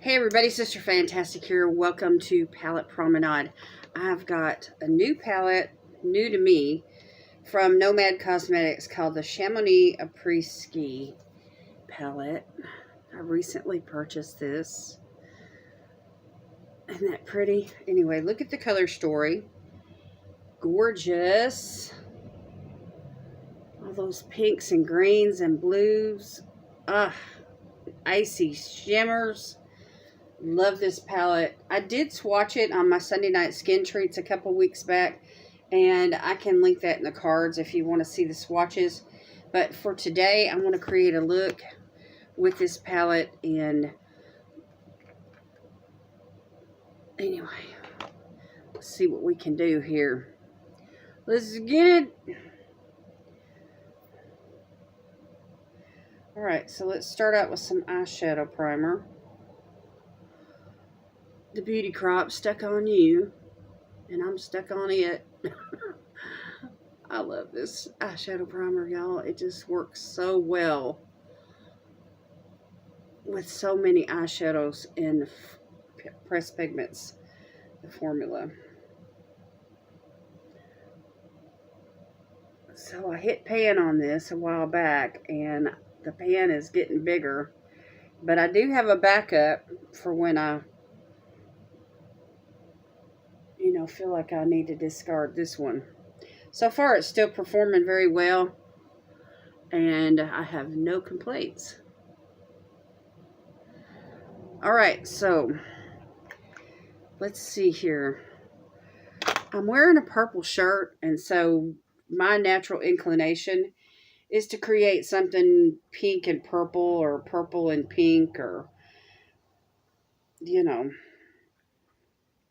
Hey everybody, Sister Fantastic here. Welcome to Palette Promenade. I've got a new palette, new to me, from Nomad Cosmetics called the Chamonix Capris-Ski palette. I recently purchased this. Isn't that pretty? Anyway, look at the color story. Gorgeous. All those pinks and greens and blues. Icy shimmers. Love this palette. I did swatch it on my Sunday Night Skin Treats a couple weeks back, and I can link that in the cards if you want to see the swatches. But for today, I want to create a look with this palette, and anyway, let's see what we can do here. Let's get it. Alright, so let's start out with some eyeshadow primer. The Beauty Crop stuck on you, and I'm stuck on it. I love this eyeshadow primer, y'all. It just works so well with so many eyeshadows and pressed pigments, the formula. So I hit pan on this a while back, and the pan is getting bigger, but I do have a backup for when I feel like I need to discard this one. So far, it's still performing very well, and I have no complaints. Alright, so let's see here. I'm wearing a purple shirt, and so my natural inclination is to create something pink and purple, or purple and pink, or,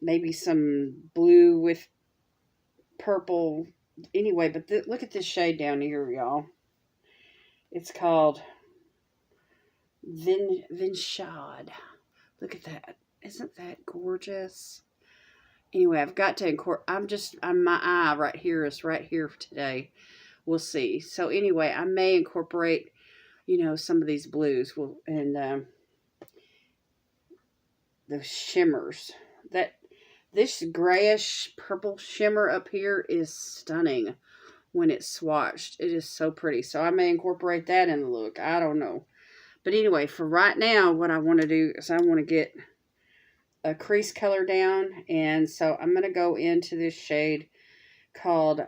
maybe some blue with purple. Anyway, but look at this shade down here, y'all. It's called Vinchad. Look at that. Isn't that gorgeous? Anyway, I've got to my eye right here is right here today. We'll see. So anyway, I may incorporate, some of these blues and the shimmers. This grayish purple shimmer up here is stunning when it's swatched. It is so pretty. So I may incorporate that in the look. I don't know. But anyway, for right now, what I want to do is I want to get a crease color down. And so I'm going to go into this shade called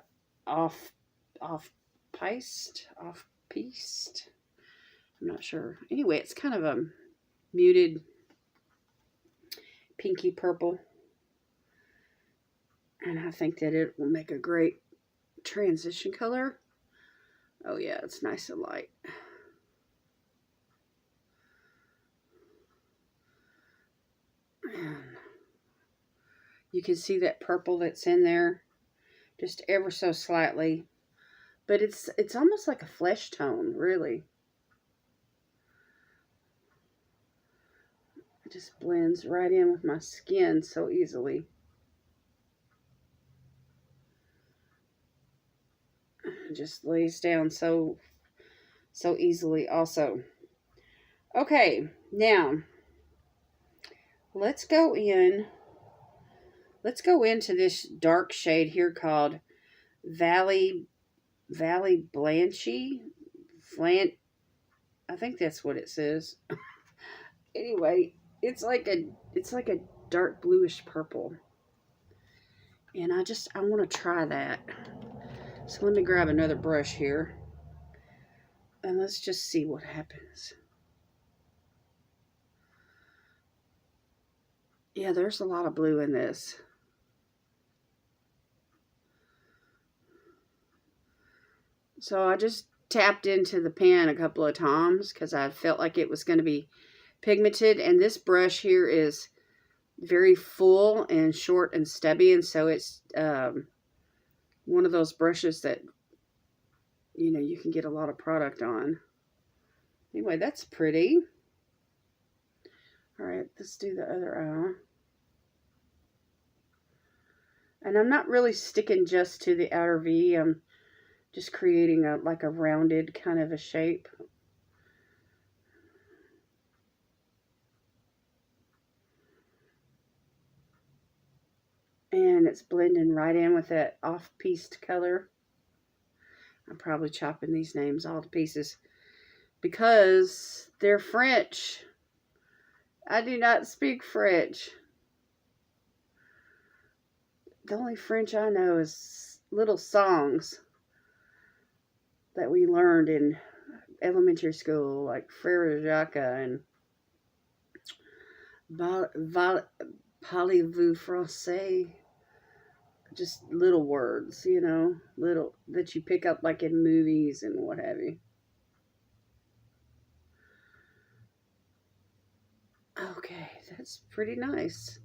Off Piste. I'm not sure. Anyway, it's kind of a muted pinky purple. And I think that it will make a great transition color. Oh yeah, it's nice and light. And you can see that purple that's in there, just ever so slightly. But it's almost like a flesh tone, really. It just blends right in with my skin so easily. Just lays down so easily also. Okay, now let's go into this dark shade here called Valley Blanchy. I think that's what it says. Anyway, it's like a dark bluish purple. And I want to try that. So let me grab another brush here, and let's just see what happens. Yeah, there's a lot of blue in this. So I just tapped into the pan a couple of times because I felt like it was going to be pigmented, and this brush here is very full and short and stubby, and so it's one of those brushes that, you can get a lot of product on. Anyway, that's pretty. All right, let's do the other eye. And I'm not really sticking just to the outer V. I'm just creating a rounded kind of a shape. And it's blending right in with that off-pieced color. I'm probably chopping these names all to pieces because they're French. I do not speak French. The only French I know is little songs that we learned in elementary school, like Frere Jacques and Parlez-vous français? Just little words, you know, little that you pick up like in movies and what have you. Okay, that's pretty nice.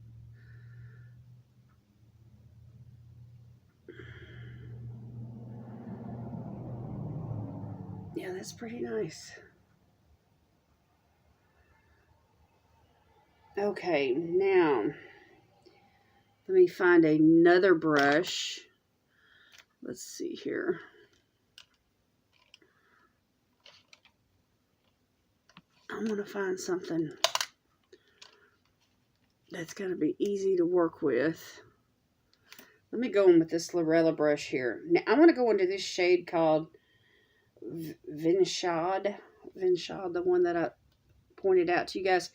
Yeah, that's pretty nice. Okay, now let me find another brush. Let's see here. I'm going to find something that's going to be easy to work with. Let me go in with this Lorella brush here. Now, I want to go into this shade called Vinchade, the one that I pointed out to you guys.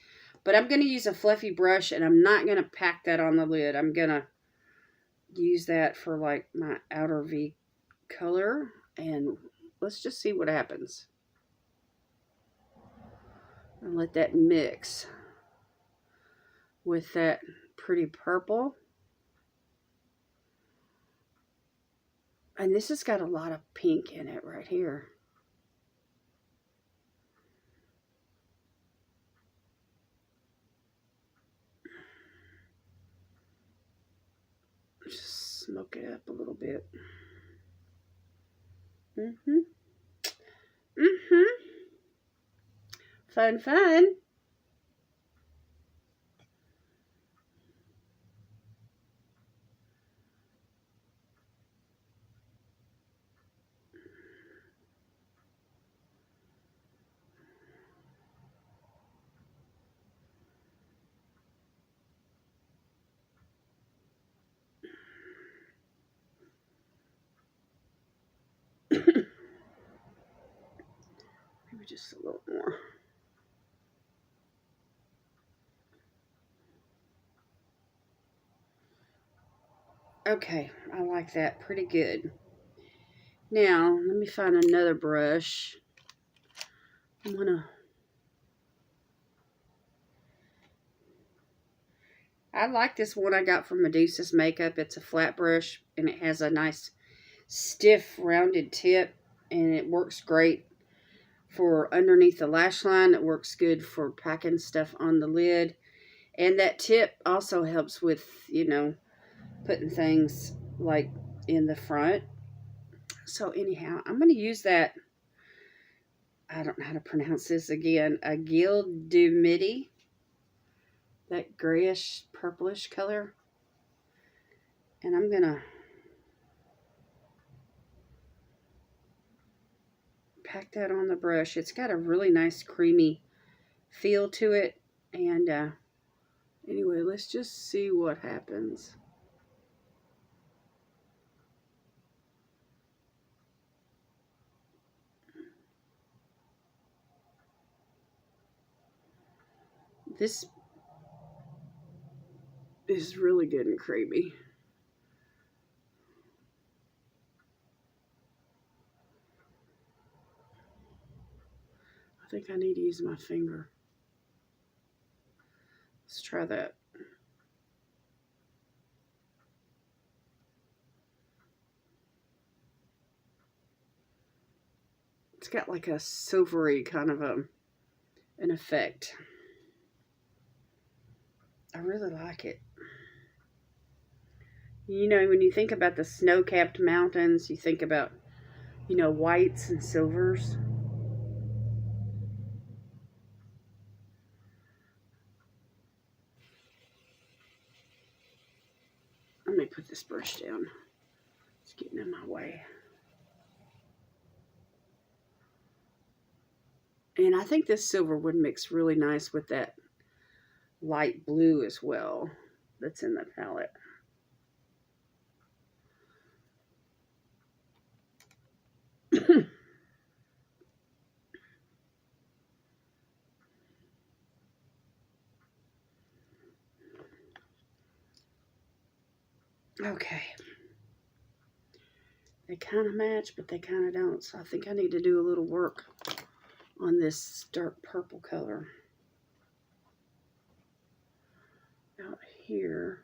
But I'm going to use a fluffy brush, and I'm not going to pack that on the lid. I'm going to use that for like my outer V color, and let's just see what happens. And let that mix with that pretty purple. And this has got a lot of pink in it right here. Just smoke it up a little bit. Fun, fun. Maybe just a little more. Okay, I like that pretty good. Now, let me find another brush. I like this one I got from Medusa's Makeup. It's a flat brush, and it has a nice stiff rounded tip, and it works great for underneath the lash line. It works good for packing stuff on the lid. And that tip also helps with, you know, putting things like in the front. So anyhow, I'm going to use that, I don't know how to pronounce this again, a grwm, that grayish purplish color. And I'm going to pack that on the brush. It's got a really nice creamy feel to it. And anyway, let's just see what happens. This is really good and creamy. I think I need to use my finger. Let's try that. It's got like a silvery kind of an effect. I really like it. You know, when you think about the snow-capped mountains, you think about, you know, whites and silvers. Let me put this brush down. It's getting in my way. And I think this silver would mix really nice with that light blue as well that's in the palette. Okay. They kind of match, but they kind of don't. So I think I need to do a little work on this dark purple color out here,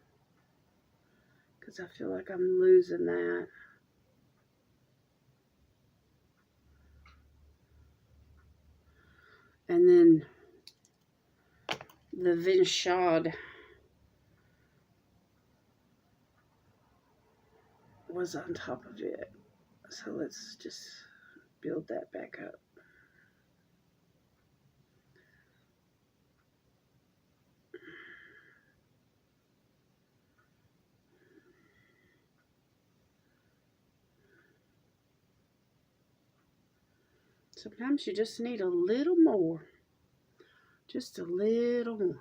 because I feel like I'm losing that. And then the vinchade was on top of it. So let's just build that back up. Sometimes you just need a little more. Just a little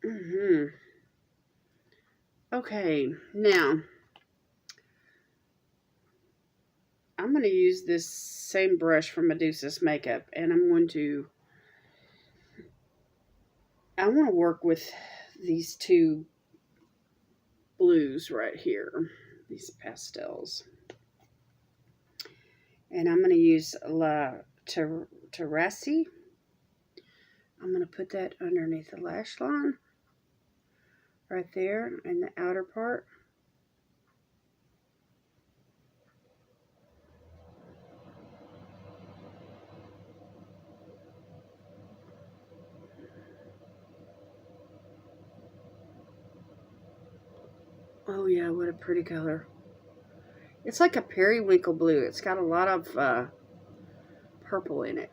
more. Okay, now I'm going to use this same brush from Medusa's Makeup, and I want to work with these two blues right here, these pastels. And I'm going to use La Terrassi. I'm going to put that underneath the lash line, right there in the outer part. Oh yeah, what a pretty color. It's like a periwinkle blue. It's got a lot of purple in it.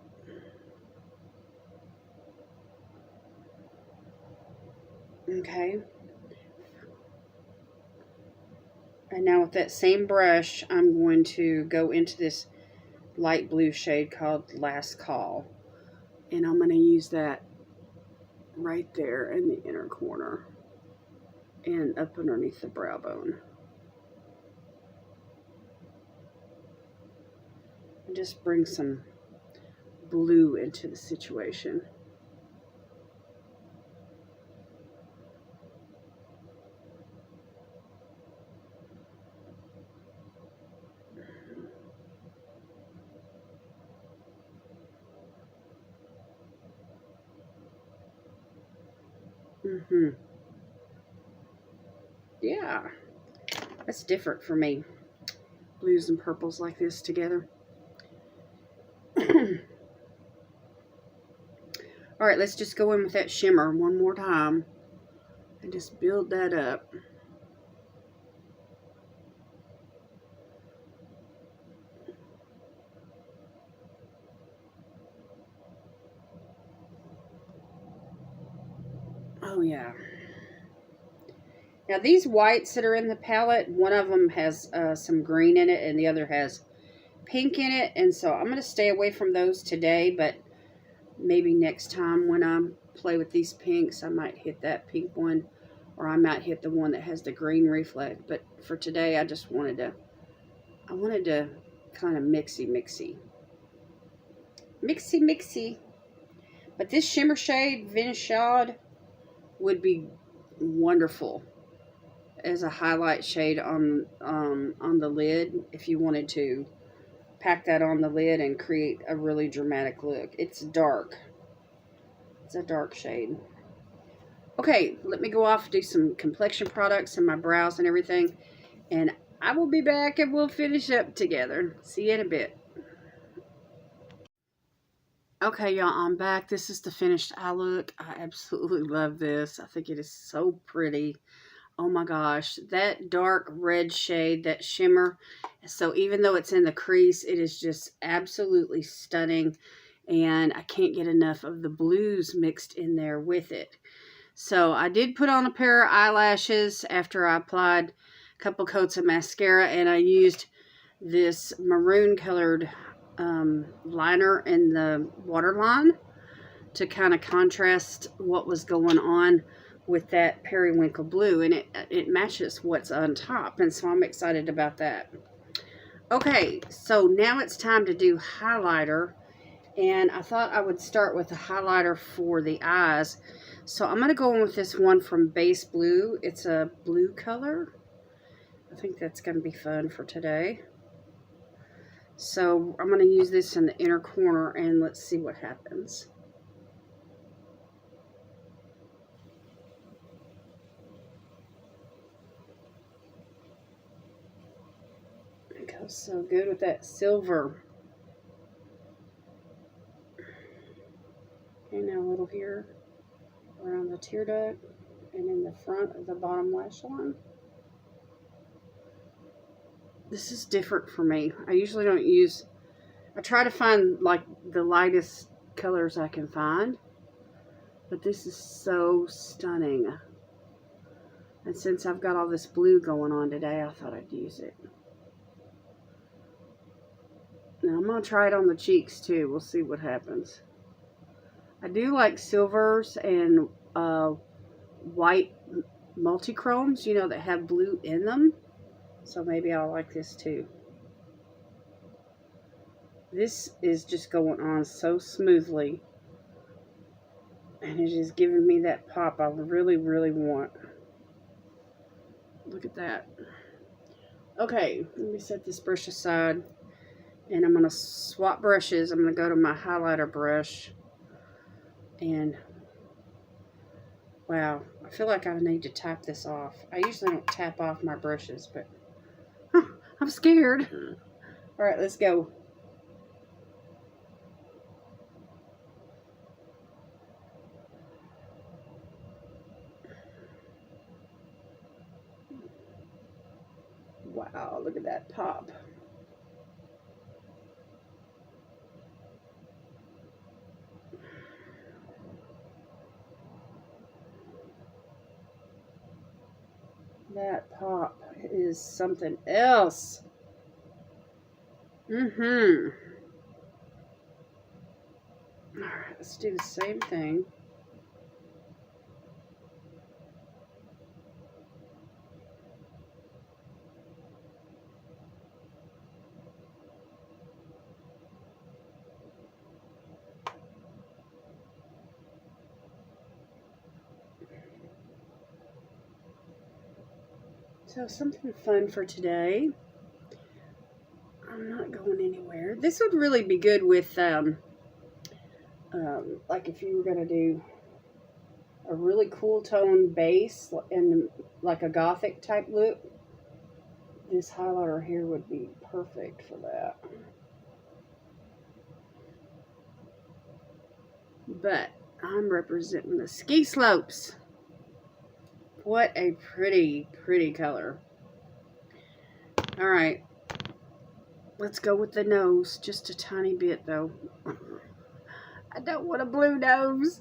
Okay. And now with that same brush, I'm going to go into this light blue shade called Last Call. And I'm going to use that right there in the inner corner and up underneath the brow bone. And just bring some blue into the situation. Yeah, that's different for me. Blues and purples like this together. All right, let's just go in with that shimmer one more time and just build that up. Oh yeah. Now these whites that are in the palette, one of them has some green in it and the other has pink in it. And so I'm going to stay away from those today, but maybe next time when I play with these pinks, I might hit that pink one, or I might hit the one that has the green reflect. But for today, I just wanted to, kind of mixy. But this shimmer shade, Vinchade, would be wonderful as a highlight shade on the lid if you wanted to pack that on the lid and create a really dramatic look. It's dark. It's a dark shade. Okay, let me go off and do some complexion products and my brows and everything, and I will be back and we'll finish up together. See you in a bit. Okay, y'all, I'm back. This is the finished eye look. I absolutely love this. I think it is so pretty. Oh my gosh, that dark red shade, that shimmer. So even though it's in the crease, it is just absolutely stunning. And I can't get enough of the blues mixed in there with it. So I did put on a pair of eyelashes after I applied a couple coats of mascara. And I used this maroon colored liner in the waterline to kind of contrast what was going on with that periwinkle blue, and it matches what's on top, and so I'm excited about that. Okay, so now it's time to do highlighter, and I thought I would start with a highlighter for the eyes. So I'm going to go in with this one from Base Blue. It's a blue color. I think that's going to be fun for today. So I'm going to use this in the inner corner and let's see what happens. It goes so good with that silver. Okay, now a little here around the tear duct and in the front of the bottom lash line. This is different for me. I usually don't use, I try to find like the lightest colors I can find, but this is so stunning. And since I've got all this blue going on today, I thought I'd use it. Now I'm going to try it on the cheeks too. We'll see what happens. I do like silvers and white multi-chromes, you know, that have blue in them. So maybe I'll like this too. This is just going on so smoothly. And it is giving me that pop I really, really want. Look at that. Okay, let me set this brush aside. And I'm going to swap brushes. I'm going to go to my highlighter brush. And wow, I feel like I need to tap this off. I usually don't tap off my brushes, but I'm scared. All right, let's go. Wow, look at that pop. That pop is something else. Alright, let's do the same thing. So something fun for today. I'm not going anywhere. This would really be good with, like if you were going to do a really cool tone base and like a gothic type look. This highlighter here would be perfect for that. But I'm representing the ski slopes. What a pretty, pretty color. All right. Let's go with the nose. Just a tiny bit, though. I don't want a blue nose.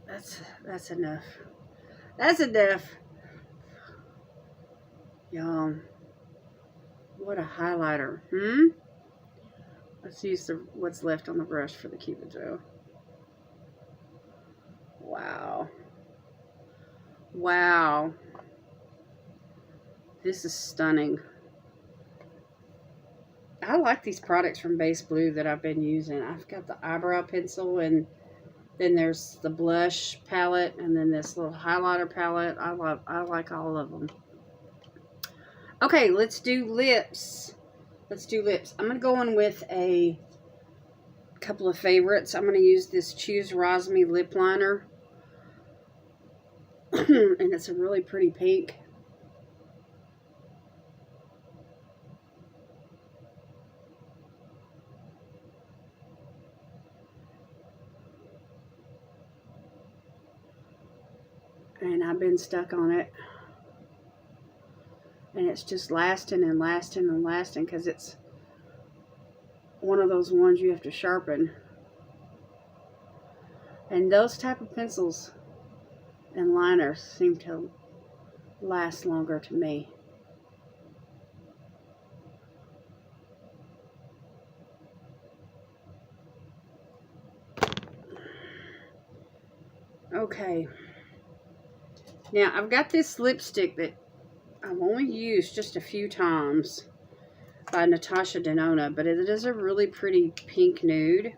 That's enough. That's enough. Y'all. What a highlighter. Let's use what's left on the brush for the Cupid gel. Wow. Wow. This is stunning. I like these products from Base Blue that I've been using. I've got the eyebrow pencil, and then there's the blush palette, and then this little highlighter palette. I like all of them. Okay, let's do lips. Let's do lips. I'm going to go in with a couple of favorites. I'm going to use this Choose Rosme lip liner. And it's a really pretty pink. And I've been stuck on it. And it's just lasting and lasting and lasting because it's one of those ones you have to sharpen. And those type of pencils and liners seem to last longer to me. Okay. Now, I've got this lipstick that I've only used just a few times by Natasha Denona, but it is a really pretty pink nude.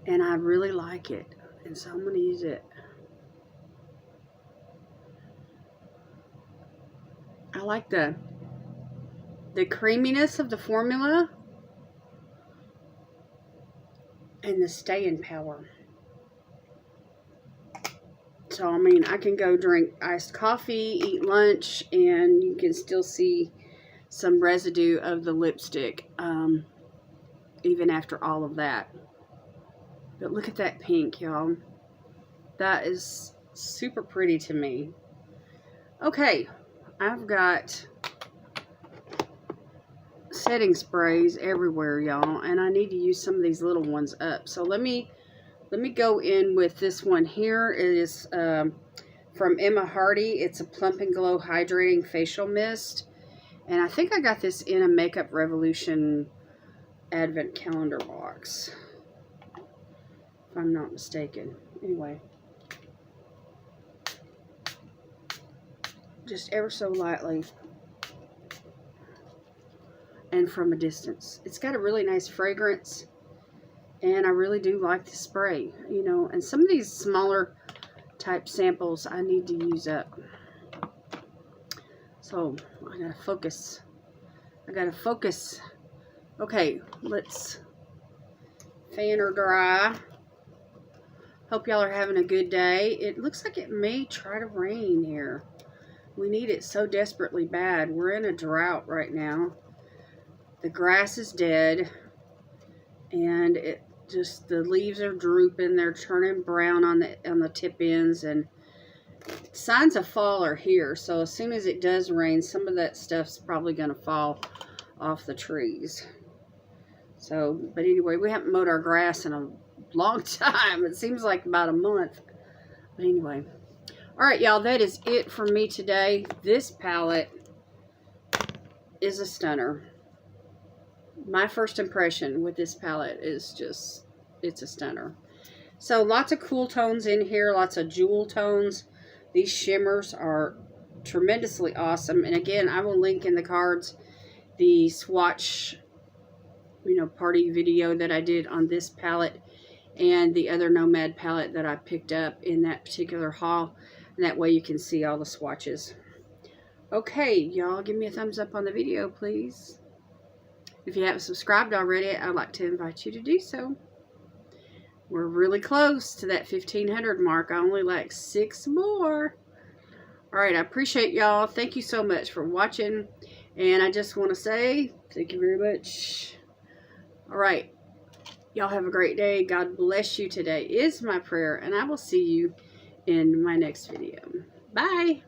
And I really like it. And so I'm going to use it. I like the creaminess of the formula and the staying power. So, I mean, I can go drink iced coffee, eat lunch, and you can still see some residue of the lipstick, even after all of that. But look at that pink, y'all. That is super pretty to me. Okay, I've got setting sprays everywhere, y'all, and I need to use some of these little ones up. So let me go in with this one here. It is from Emma Hardy. It's a Plump and Glow Hydrating Facial Mist. And I think I got this in a Makeup Revolution Advent Calendar box, if I'm not mistaken. Anyway. Just ever so lightly. And from a distance. It's got a really nice fragrance. And I really do like the spray, you know. And some of these smaller type samples I need to use up. So, I gotta focus. Okay, let's fan her dry. Hope y'all are having a good day. It looks like it may try to rain here. We need it so desperately bad. We're in a drought right now. The grass is dead. And the leaves are drooping. They're turning brown on the tip ends, and signs of fall are here. So as soon as it does rain, some of that stuff's probably going to fall off the trees. So, but anyway, we haven't mowed our grass in a long time. It seems like about a month. But anyway, all right, y'all, that is it for me today. This palette is a stunner. My first impression with this palette is just, it's a stunner. So lots of cool tones in here, lots of jewel tones. These shimmers are tremendously awesome. And again, I will link in the cards the swatch, you know, party video that I did on this palette and the other Nomad palette that I picked up in that particular haul. And that way you can see all the swatches. Okay, y'all, give me a thumbs up on the video, please. If you haven't subscribed already, I'd like to invite you to do so. We're really close to that 1,500 mark. I only like 6 more. Alright, I appreciate y'all. Thank you so much for watching. And I just want to say, thank you very much. Alright, y'all have a great day. God bless you today is my prayer. And I will see you in my next video. Bye.